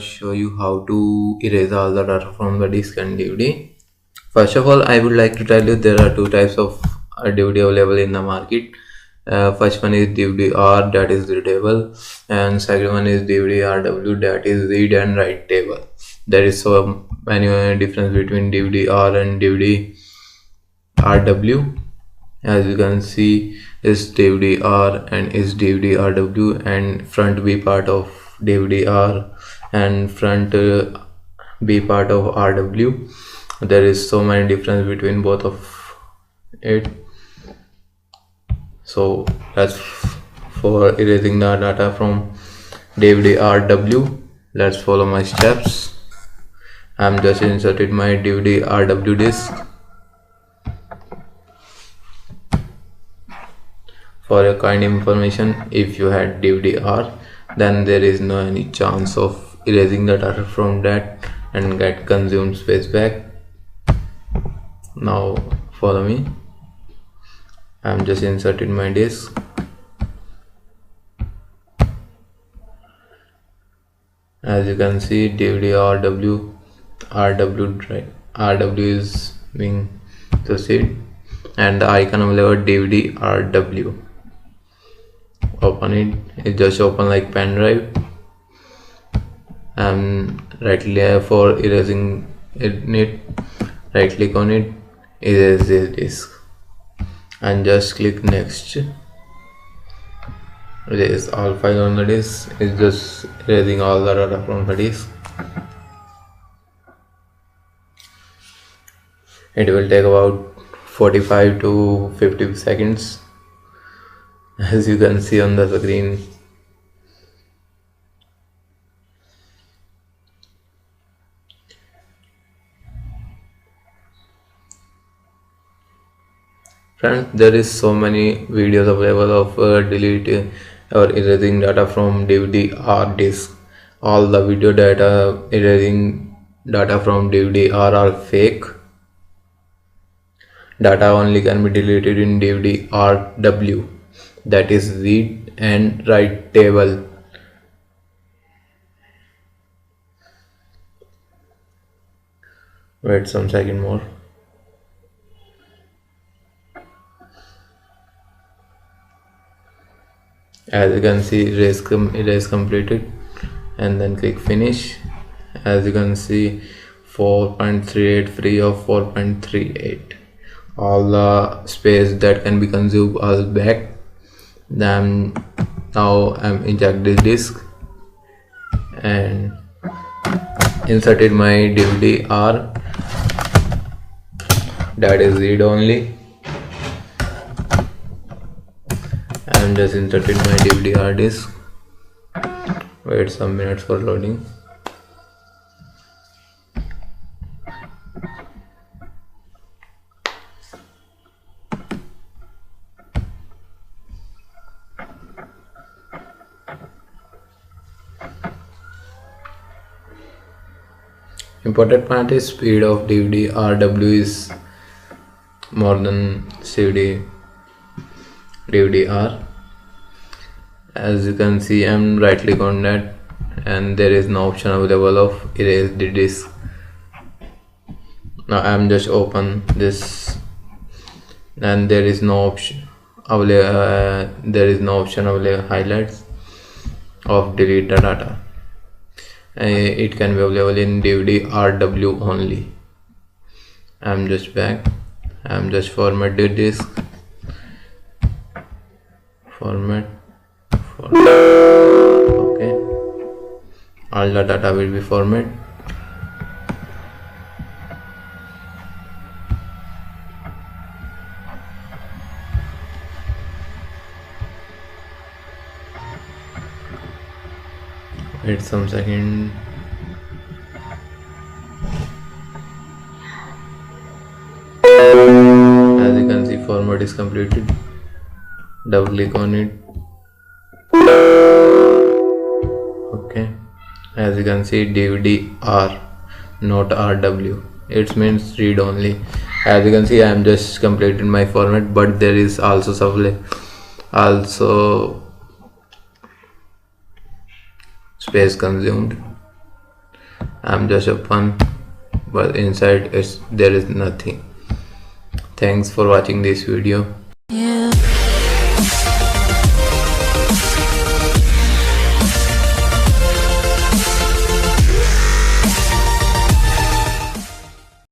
show you how to erase all the data from the disk and DVD. First of all, I would like to tell you there are two types of DVD available in the market. First one is DVD-R, that is readable, and second one is DVD-RW, that is read and write table. There is so many difference between DVD-R and DVD-RW. As you can see, is DVD-R and is DVD-RW, and front B part of DVD-R and front B part of RW. There is so many difference between both of it. So that's for erasing the data from DVD-RW. Let's follow my steps. I'm just inserted my DVD-RW disk. For your kind information, if you had DVD-R, then there is no any chance of erasing the data from that and get consumed space back. Now follow me. I'm just inserted my disk. As you can see, DVD-RW is being proceed, and the icon available DVD-RW. Open it. It just open like pen drive. And right click for erasing it. Right click on it, erase the disk, and just click next. Erase all file on the disk. It's just erasing all the data from the disk. It will take about 45 to 50 seconds, as you can see on the screen. Friends, there is so many videos available of deleting or erasing data from DVD-R disk. All the video data erasing data from DVD-R are fake. Data only can be deleted in DVD-RW, that is read and write table. Wait some second more. As you can see, erase completed, and then click finish. As you can see, 4.38 free of 4.38. all the space that can be consumed all back. Then now I'm inject this disk and inserted my DVD-R, that is read only. I'm just inserted my DVD-R disk. Wait some minutes for loading. Important part is speed of DVD-RW is more than DVD-R. As you can see, I'm right click on that, and there is no option available of erase the disk. Now I'm just open this, and there is no option available highlights of delete the data. It can be available in DVD-RW only. I'm just back. I'm just format the disk. Format. Okay. All the data will be format. Wait some second. As you can see, format is completed. Double click on it. Okay. As you can see, DVD-R, not RW. It means read only. As you can see, I am just completed my format, but there is also space consumed. I'm just a fun, but inside there is nothing. Thanks for watching this video.